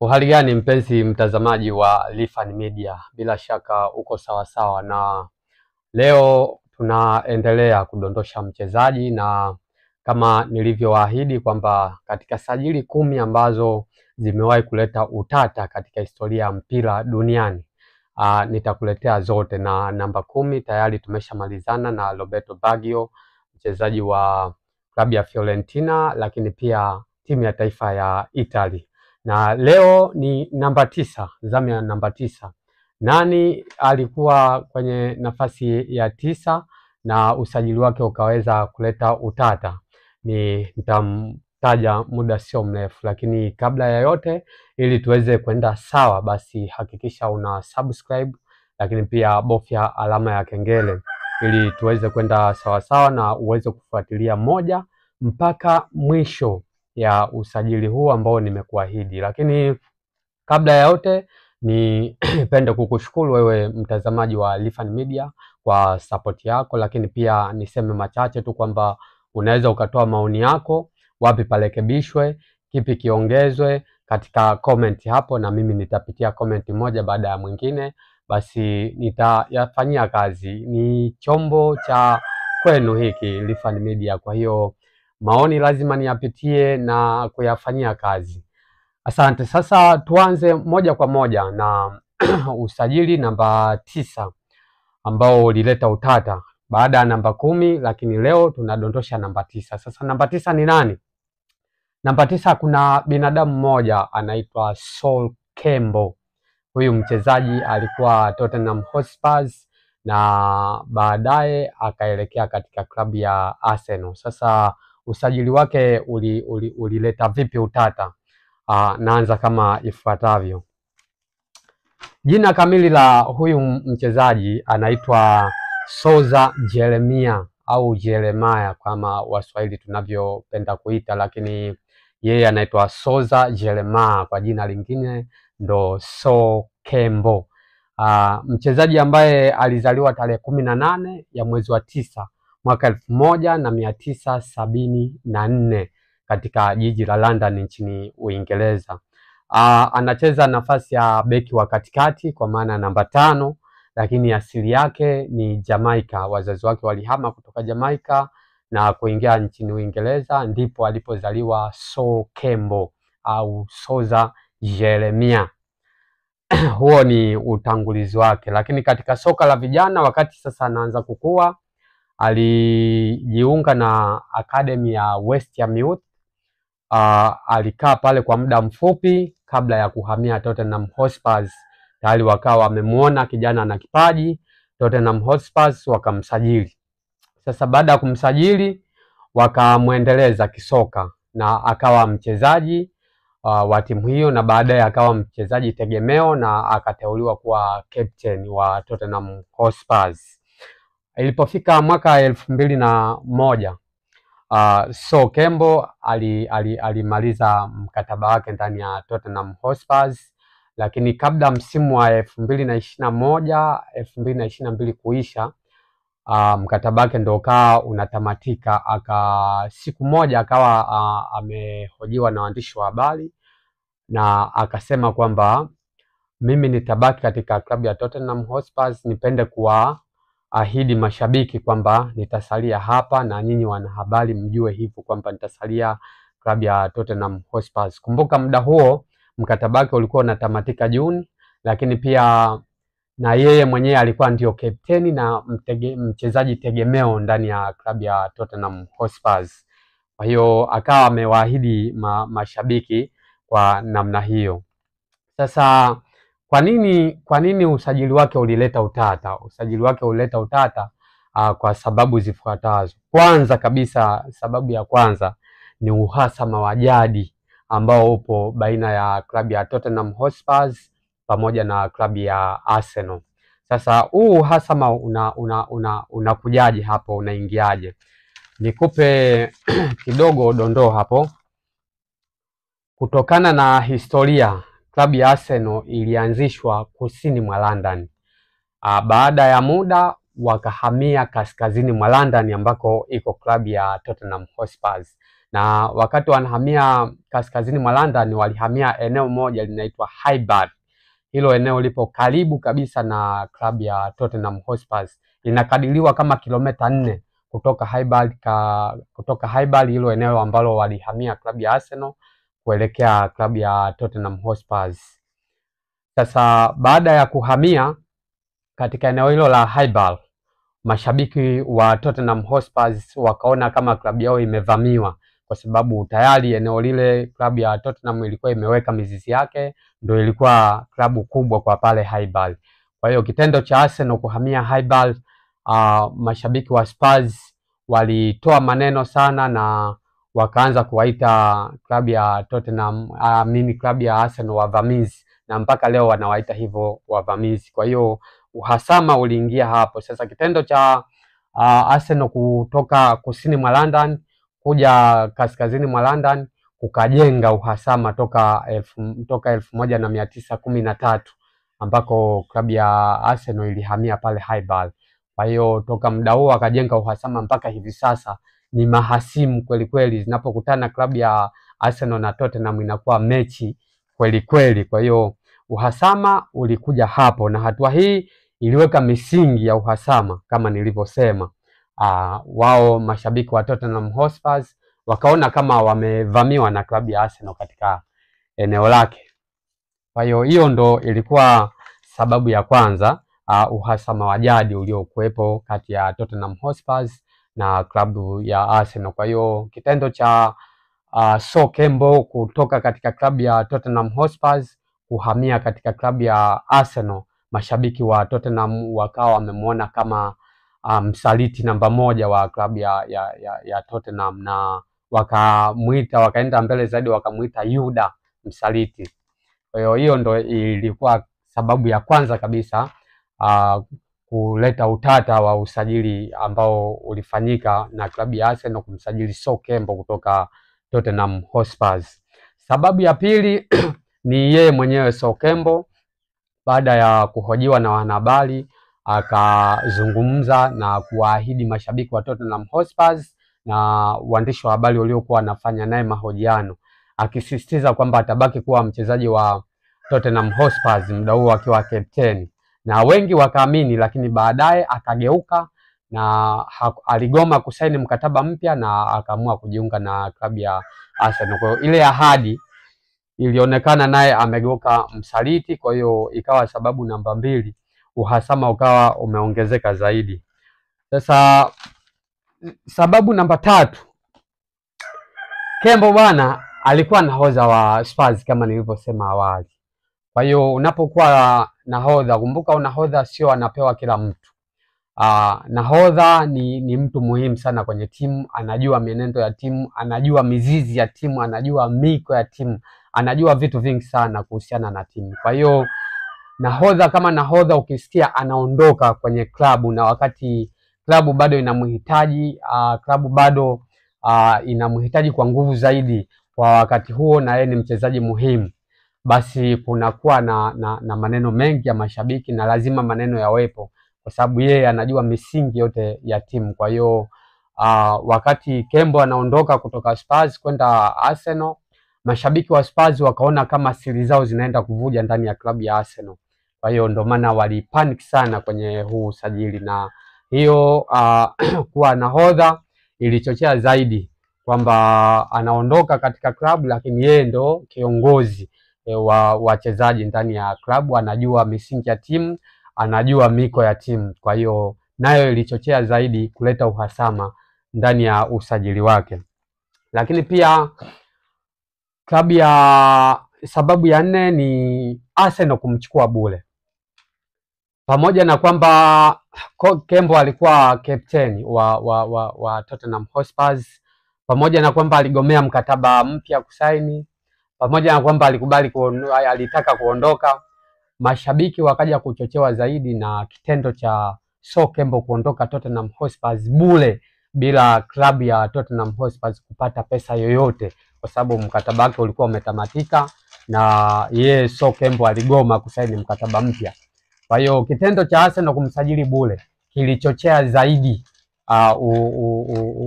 Uhali gani mpenzi mtazamaji wa Lifan Media, bila shaka uko sawasawa, na leo tunaendelea kudondosha mchezaji, na kama nilivyoahidi kwamba katika sajili 10 ambazo zimewahi kuleta utata katika historia ya mpira duniani, nitakuletea zote, na namba 10 tayari tumeshamalizana na Roberto Baggio, mchezaji wa klabu ya Fiorentina, lakini pia timu ya taifa ya Italy. Na leo ni namba 9, zamu ya namba 9. Nani alikuwa kwenye nafasi ya 9 na usajili wake ukaweza kuleta utata? Nitamtaja muda sio mrefu, lakini kabla ya yote, ili tuweze kwenda sawa, basi hakikisha una subscribe, lakini pia bofya alama ya kengele ili tuweze kwenda sawa sawa na uweze kufuatilia moja mpaka mwisho ya usajili huu ambao nimekuahidi. Lakini kabla ya yote, nipende kukushukuru wewe mtazamaji wa Lifan Media kwa support yako, lakini pia niseme machache tu kwamba unaweza ukatoa maoni yako, wapi parekebishwe, kipi kiongezwe katika comment hapo, na mimi nitapitia comment moja baada ya mwingine, basi nitayafanyia kazi. Ni chombo cha kwenu hiki Lifan Media, kwa hiyo maoni lazima niyapitie na kuyafanyia kazi. Asante. Sasa tuanze moja kwa moja na usajili namba 9 ambao ulileta utata baada ya namba 10, lakini leo tunadondosha namba 9. Sasa namba 9 ni nani? Namba 9 kuna binadamu mmoja anaitwa Sol Campbell. Huyu mchezaji alikuwa Tottenham Hotspur na baadaye akaelekea katika klabu ya Arsenal. Sasa usajili wake ulileta vipi utata? Naanza kama ifuatavyo. Jina kamili la huyu mchezaji anaitwa Souza Jeremia au Jeremiah kama Waswahili tunavyopenda kuita, lakini yeye anaitwa Souza Jeremiah, kwa jina lingine ndo Sol Campbell. Mchezaji ambaye alizaliwa tarehe 18 ya mwezi wa 9 mwaka 1974 katika jiji la London nchini Uingereza. Anacheza nafasi ya beki wa katikati kwa maana namba 5, lakini asili yake ni Jamaica. Wazazi wake walihama kutoka Jamaica na kuingia nchini Uingereza, ndipo alipozaliwa Sol Campbell au Souza Jeremia. Huo ni utangulizi wake. Lakini katika soka la vijana, wakati sasa anaanza kukua, alijiunga na academy ya West Ham Youth. Alikaa pale kwa muda mfupi kabla ya kuhamia Tottenham Hotspur. Tayari wakawa wamemuona kijana na kipaji, Tottenham Hotspur wakamsajili. Sasa baada ya kumsajili wakamuendeleza kisoka na akawa mchezaji wa timu hiyo, na baadaye akawa mchezaji tegemeo na akateuliwa kuwa captain wa Tottenham Hotspur. Ilipofika mwaka 2001, Sol Campbell alimaliza mkataba wake ndani ya Tottenham Hotspur, lakini kabla msimu wa 2021 2022 kuisha, mkataba wake ndio ukawa unatamatika. Siku moja akawa amehojiwa na waandishi wa habari na akasema kwamba mimi nitabaki katika klabu ya Tottenham Hotspur, nipende kuwaahidi mashabiki kwamba nitasalia hapa, na nyinyi wanahabari mjue hivyo kwamba nitasalia klabu ya Tottenham Hotspur. Kumbuka muda huo mkataba wake ulikuwa unatamatika Juni, lakini pia na yeye mwenyewe alikuwa ndio kapteni na mchezaji tegemeo ndani ya klabu ya Tottenham Hotspur. Kwa hiyo akawa amewaahidi mashabiki kwa namna hiyo. Sasa kwa nini usajili wake ulileta utata? Usajili wake ulileta utata kwa sababu zifuatazo. Kwanza kabisa, sababu ya kwanza ni uhasama wa jadi ambao upo baina ya klabu ya Tottenham Hotspur pamoja na klabu ya Arsenal. Sasa huu uhasama unakujaje hapo, unaingiaje? Nikupe kidogo dondoo hapo. Kutokana na historia, klabu ya Arsenal ilianzishwa kusini mwa London. Baada ya muda wakahamia kaskazini mwa London ambako iko klabu ya Tottenham Hotspur. na wakati wanahamia kaskazini mwa London walihamia eneo moja linaitwa Highbury. Hilo eneo lipo karibu kabisa na klabu ya Tottenham Hotspur. Inakadiriwa kama kilomita 4 kutoka Highbury, hilo eneo ambalo walihamia klabu ya Arsenal kuelekea klabu ya Tottenham Hotspur. Sasa baada ya kuhamia katika eneo hilo la Highbury, mashabiki wa Tottenham Hotspur wakaona kama klabu yao imevamiwa, kwa sababu tayari eneo lile klabu ya Tottenham ilikuwa imeweka mizizi yake, ndio ilikuwa klabu kubwa kwa pale Highbury. Kwa hiyo kitendo cha Arsenal kuhamia Highbury, mashabiki wa Spurs walitoa maneno sana na wakaanza kuwaita klabu ya Tottenham, klabu ya Arsenal wavamizi, na mpaka leo wanawaita hivyo wavamizi. Kwa hiyo uhasama uliingia hapo. Sasa kitendo cha Arsenal kutoka kusini mwa London kuja kaskazini mwa London kukajenga uhasama toka 1913 ambako klabu ya Arsenal ilihamia pale Highbury. Kwa hiyo toka muda huo akajenga uhasama mpaka hivi sasa ni mahasimu kweli kweli. Zinapokutana klabu ya Arsenal na Tottenham inakuwa mechi kweli kweli. Kwa hiyo uhasama ulikuja hapo, na hatua hii iliweka misingi ya uhasama kama nilivyosema. Wao mashabiki wa Tottenham Hotspur wakaona kama wamevamiwa na klabu ya Arsenal katika eneo lake. Kwa hiyo hiyo ndo ilikuwa sababu ya kwanza, uhasama wa jadi uliokuwepo kati ya Tottenham Hotspur na klabu ya Arsenal. Kwa hiyo kitendo cha Sol Campbell kutoka katika klabu ya Tottenham Hotspur kuhamia katika klabu ya Arsenal, mashabiki wa Tottenham wakawa wamemuona kama msaliti namba 1 wa klabu ya Tottenham, na wakaenda mbele zaidi wakamuita Yuda msaliti. Kwa hiyo hiyo ndo ilikuwa sababu ya kwanza kabisa kuleta utata wa usajili ambao ulifanyika na klabu ya Arsenal kumsajili Sol Campbell kutoka Tottenham Hotspur. Sababu ya pili ni yeye mwenyewe Sol Campbell, baada ya kuhojiwa na wanahabari akazungumza na kuahidi mashabiki wa Tottenham Hotspur na waandishi wa habari waliokuwa wanafanya naye mahojiano, akisisitiza kwamba atabaki kuwa mchezaji wa Tottenham Hotspur muda huo akiwa captain, na wengi wakaamini, lakini baadaye akageuka na aligoma kusaini mkataba mpya na akaamua kujiunga na klabu ya Arsenal. Kwa hiyo ile ahadi ilionekana naye amegeuka msaliti, kwa hiyo ikawa sababu namba 2, uhasama ukawa umeongezeka zaidi. Sasa sababu namba 3, Campbell bwana alikuwa nahodha wa Spurs kama nilivyosema awali. Kwa hiyo unapokuwa nahodha, kumbuka unahodha sio anapewa kila mtu. Nahodha ni mtu muhimu sana kwenye timu, anajua mienendo ya timu, anajua mizizi ya timu, anajua miko ya timu, anajua vitu vingi sana kuhusiana na timu. Kwa hiyo nahodha kama nahodha ukisikia anaondoka kwenye klabu na wakati klabu bado inamhitaji, klabu bado inamhitaji kwa nguvu zaidi kwa wakati huo, na yeye ni mchezaji muhimu, basi kunakuwa na maneno mengi ya mashabiki, na lazima maneno yawepo kwa sababu yeye anajua misingi yote ya timu. Kwa hiyo wakati Campbell anaondoka kutoka Spurs kwenda Arsenal, mashabiki wa Spurs wakaona kama siri zao zinaenda kuvuja ndani ya klabu ya Arsenal. Kwa hiyo ndio maana walipanic sana kwenye huu usajili, na hiyo kuwa nahodha ilichochea zaidi kwamba anaondoka katika klabu, lakini yeye ndo kiongozi wa wachezaji ndani ya klabu, anajua misingi ya timu, anajua miko ya timu. Kwa hiyo nayo ilichochea zaidi kuleta uhasama ndani ya usajili wake. Lakini pia sababu ya 4 ni Arsenal kumchukua bure. Pamoja na kwamba Campbell alikuwa captain wa Tottenham Hotspur, pamoja na kwamba aligomea mkataba mpya kusaini, pamoja na kwamba alitaka kuondoka, mashabiki wakaja kuchochewa zaidi na kitendo cha Sol Campbell kuondoka Tottenham Hotspur bure bila klabu ya Tottenham Hotspur kupata pesa yoyote, kwa sababu mkataba wake ulikuwa umetamatika na yeye Sol Campbell aligoma kusaini mkataba mpya. Kwa hiyo kitendo cha Arsenal kumsajili bure kilichochea zaidi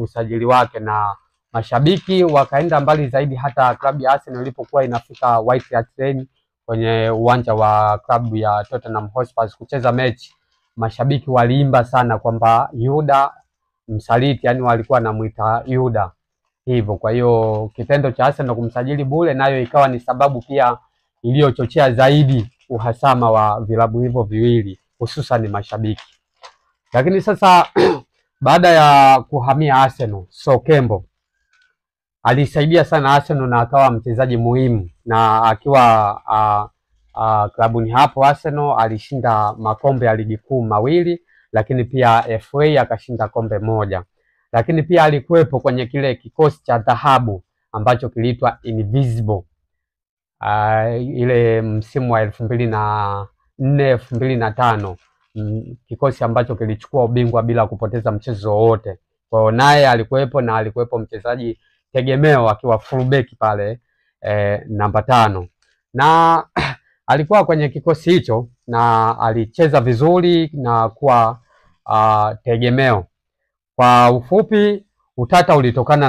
usajili wake na mashabiki wakaenda mbali zaidi, hata klabu ya Arsenal ilipokuwa inafika White Hart Lane kwenye uwanja wa klabu ya Tottenham Hotspur kucheza mechi, mashabiki waliimba sana kwamba Yuda msaliti, yani walikuwa wanamuita Yuda hivyo. Kwa hiyo kitendo cha Arsenal kumsajili bure nayo ikawa ni sababu pia iliyochochea zaidi uhasama wa vilabu hivyo viwili, hususan mashabiki. Lakini sasa baada ya kuhamia Arsenal, Sol Campbell alisaidia sana Arsenal na akawa mchezaji muhimu, na akiwa klabuni hapo Arsenal alishinda makombe ya ligi kuu mawili, lakini pia FA akashinda kombe moja. Lakini pia alikuwepo kwenye kile kikosi cha dhahabu ambacho kiliitwa Invisible ile msimu wa 2004 2005, kikosi ambacho kilichukua ubingwa bila kupoteza mchezo wote. Kwa hiyo naye alikuwepo, na alikuwepo mchezaji tegemeo akiwa fullback pale namba 5, na alikuwa kwenye kikosi hicho na alicheza vizuri na kuwa tegemeo. Kwa ufupi, utata ulitokana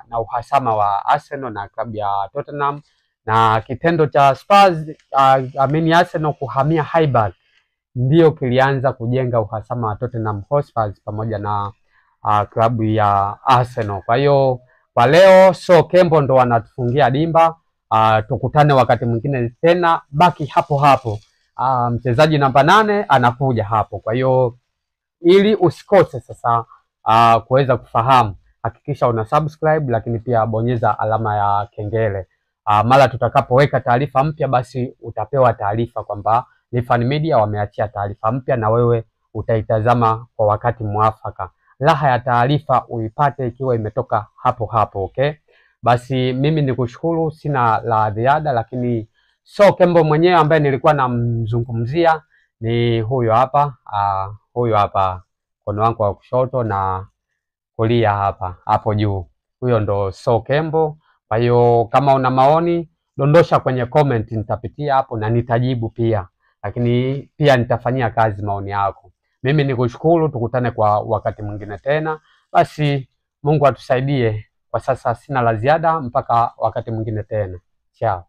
na uhasama wa Arsenal na klabu ya Tottenham, na kitendo cha Spurs Arsenal kuhamia Highbury ndio kilianza kujenga uhasama wa Tottenham Hotspur pamoja na klabu ya Arsenal. Kwa hiyo kwa leo Sol Campbell ndo wanatufungia dimba. Tukutane wakati mwingine tena, baki hapo hapo. Mchezaji namba 8 anakuja hapo. Kwa hiyo ili usikose sasa kuweza kufahamu, hakikisha una subscribe, lakini pia bonyeza alama ya kengele. Mara tutakapoweka taarifa mpya, basi utapewa taarifa kwamba Nifan Media wameachia taarifa mpya, na wewe utaitazama kwa wakati mwafaka. Raha ya taarifa uipate ikiwa imetoka hapo hapo, okay? Basi mimi nikushukuru, sina la ziada, lakini Sol Campbell mwenyewe ambaye nilikuwa namzungumzia ni huyo hapa, huyo hapa mkono wangu wa kushoto na kulia hapa hapo juu. Huyo ndo Sol Campbell. Kwa hiyo kama una maoni, dondosha kwenye comment, nitapitia hapo na nitajibu pia. Lakini pia nitafanyia kazi maoni yako. Mimi nikushukuru, tukutane kwa wakati mwingine tena. Basi Mungu atusaidie. Kwa sasa sina la ziada, mpaka wakati mwingine tena. Ciao.